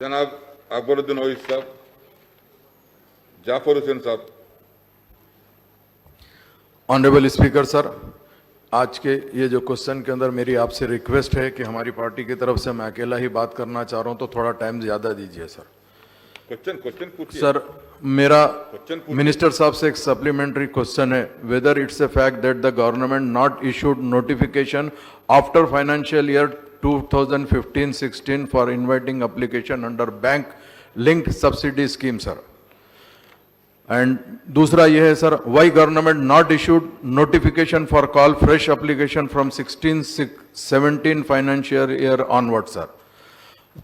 जनाब अकबरुद्दीन ओवैसी साहब, जाफर हुसैन साहब। ऑनरेबल स्पीकर सर, आज के ये जो क्वेश्चन के अंदर मेरी आपसे रिक्वेस्ट है कि हमारी पार्टी की तरफ से मैं अकेला ही बात करना चाह रहा हूं, तो थोड़ा टाइम ज्यादा दीजिए सर। क्वेश्चन पूछिए सर, मेरा पूछिए। मिनिस्टर साहब से एक सप्लीमेंट्री क्वेश्चन है, whether it's a fact that the government not issued notification after financial year 2015-16 for inviting application under bank linked subsidy scheme sir. And दूसरा यह है sir, why government not issued notification for call fresh application from 16-17 financial year onward sir.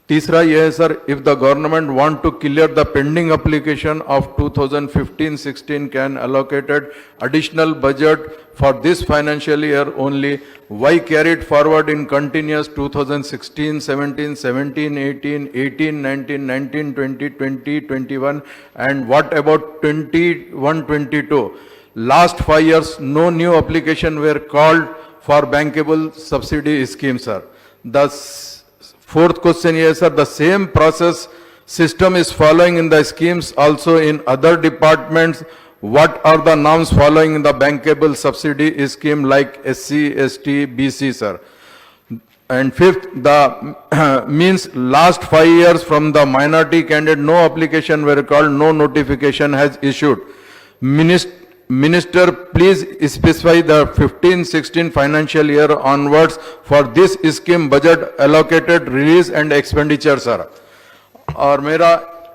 तीसरा यह है sir, if the government want to clear the pending application of 2015-16 can allocated additional budget for this financial year only, why carried forward in continuous 2016, 17, 17, 18, 18, 19, 19, 20, 20, 21, and what about 21, 22? Last 5 years, no new application were called for bankable subsidy scheme, sir. Thus, fourth question is, sir, the same process system is following in the schemes also in other departments. What are the norms following in the bankable subsidy scheme like SC, ST, BC, sir? And fifth, the means last 5 years from the minority candidate, no application were called, no notification has issued. Minister, please specify the 15-16 financial year onwards for this scheme budget allocated release and expenditure, sir. और मेरा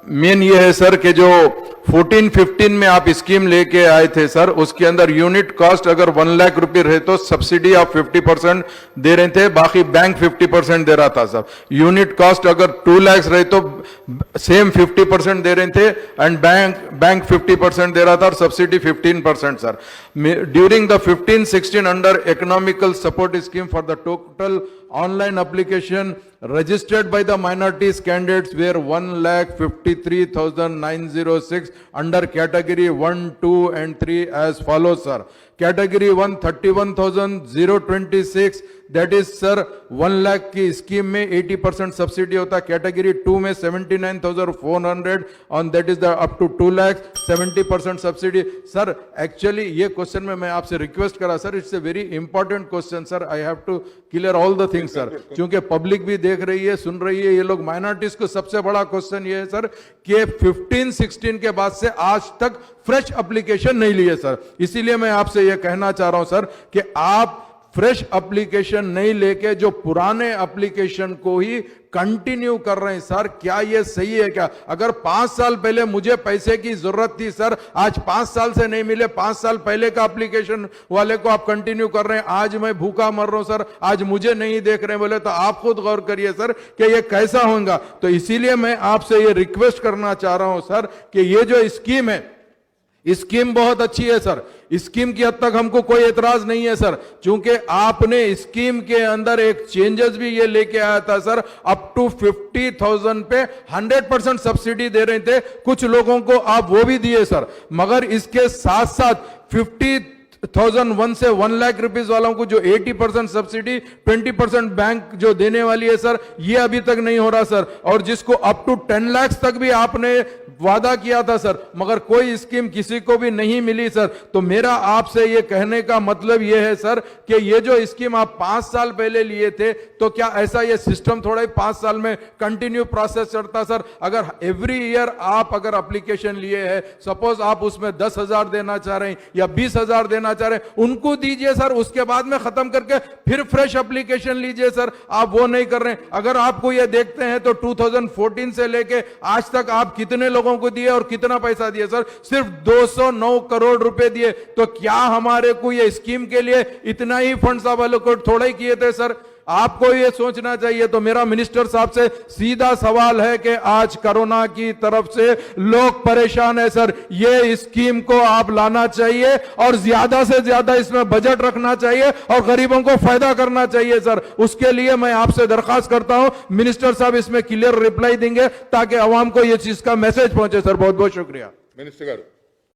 main ये है sir कि जो 14-15 में आप scheme लेके आए थे सर, उसके अंदर यूनिट कॉस्ट अगर 1 लाख रुपए रहे तो सब्सिडी आप 50% दे रहे थे, बाकी बैंक 50% दे रहा था सर। यूनिट कॉस्ट अगर 2 लाख रहे तो सेम 50% दे रहे थे एंड बैंक 50% दे रहा था और subsidy 15% sir. During the 15-16 under economical support scheme for the total online application registered by the minorities candidates were 1,53,906 under category 1, 2 and 3 as follows, sir. Category 1 31,026, that is sir 1 lakh की scheme में 80% subsidy होता है। Category 2 में 79,400 on that is the up to 2 lakh 70% subsidy. Sir actually ये question में मैं आपसे request करा sir, it's a very important question sir, I have to clear all the things sir, क्योंकि पब्लिक भी देख रही है, सुन रही है, ये लोग माइनॉरिटीज को सबसे बड़ा क्वेश्चन ये है सर कि 15-16 के बाद से आज तक फ्रेश एप्लीकेशन नहीं लिए सर। इसीलिए मैं आपसे ये कहना चाह रहा हूं सर कि आप फ्रेश एप्लीकेशन नहीं लेके जो पुराने एप्लीकेशन को ही कंटिन्यू कर रहे हैं सर, क्या ये सही है क्या? अगर 5 साल पहले मुझे पैसे की जरूरत थी सर, आज 5 साल से नहीं मिले, 5 साल पहले का एप्लीकेशन वाले को आप कंटिन्यू कर रहे हैं, आज मैं भूखा मर रहा हूं सर, आज मुझे नहीं देख रहे बोले तो आप खुद गौर करिए सर कि ये कैसा होगा। तो इसीलिए मैं आपसे ये रिक्वेस्ट करना चाह रहा हूं सर कि ये जो स्कीम है, स्कीम बहुत अच्छी है सर, स्कीम की हद तक हमको कोई एतराज नहीं है सर, क्योंकि आपने स्कीम के अंदर एक चेंजेस भी ये लेके आया था सर, अप टू 50,000 पे 100% सब्सिडी दे रहे थे, कुछ लोगों को आप वो भी दिए सर, मगर इसके साथ साथ 50,001 से 1 लाख रुपीस वालों को जो 80% सब्सिडी 20% बैंक जो देने वाली है सर, ये अभी तक नहीं हो रहा सर। और जिसको अप टू 10 लाख तक भी आपने वादा किया था सर, मगर कोई स्कीम किसी को भी नहीं मिली सर। तो मेरा आपसे ये कहने का मतलब ये है सर कि ये जो स्कीम आप 5 साल पहले लिए थे, तो क्या ऐसा ये सिस्टम थोड़ा ही 5 साल में कंटिन्यू प्रोसेस चलता सर? अगर एवरी ईयर आप अगर एप्लीकेशन लिए हैं, सपोज आप उसमें 10,000 देना चाह रहे हैं या 20,000 देना चाह रहे हैं, उनको दीजिए सर, उसके बाद में खत्म करके फिर फ्रेश एप्लीकेशन लीजिए सर। आप वो नहीं कर रहे हैं। अगर आपको ये देखते हैं तो 2014 से लेके आज तक आप कितने लोगों को दिए और कितना पैसा दिए सर? सिर्फ 209 करोड़ रुपए दिए। तो क्या हमारे को ये स्कीम के लिए इतना ही फंड्स आप एलोकेट थोड़ा ही किए थे सर? आपको ये सोचना चाहिए। तो मेरा मिनिस्टर साहब से सीधा सवाल है कि आज कोरोना की तरफ से लोग परेशान है सर, ये स्कीम को आप लाना चाहिए और ज्यादा से ज्यादा इसमें बजट रखना चाहिए और गरीबों को फायदा करना चाहिए सर। उसके लिए मैं आपसे दरखास्त करता हूं, मिनिस्टर साहब इसमें क्लियर रिप्लाई देंगे ताकि आवाम को ये चीज का मैसेज पहुंचे सर। बहुत बहुत शुक्रिया। मिनिस्टर गारू।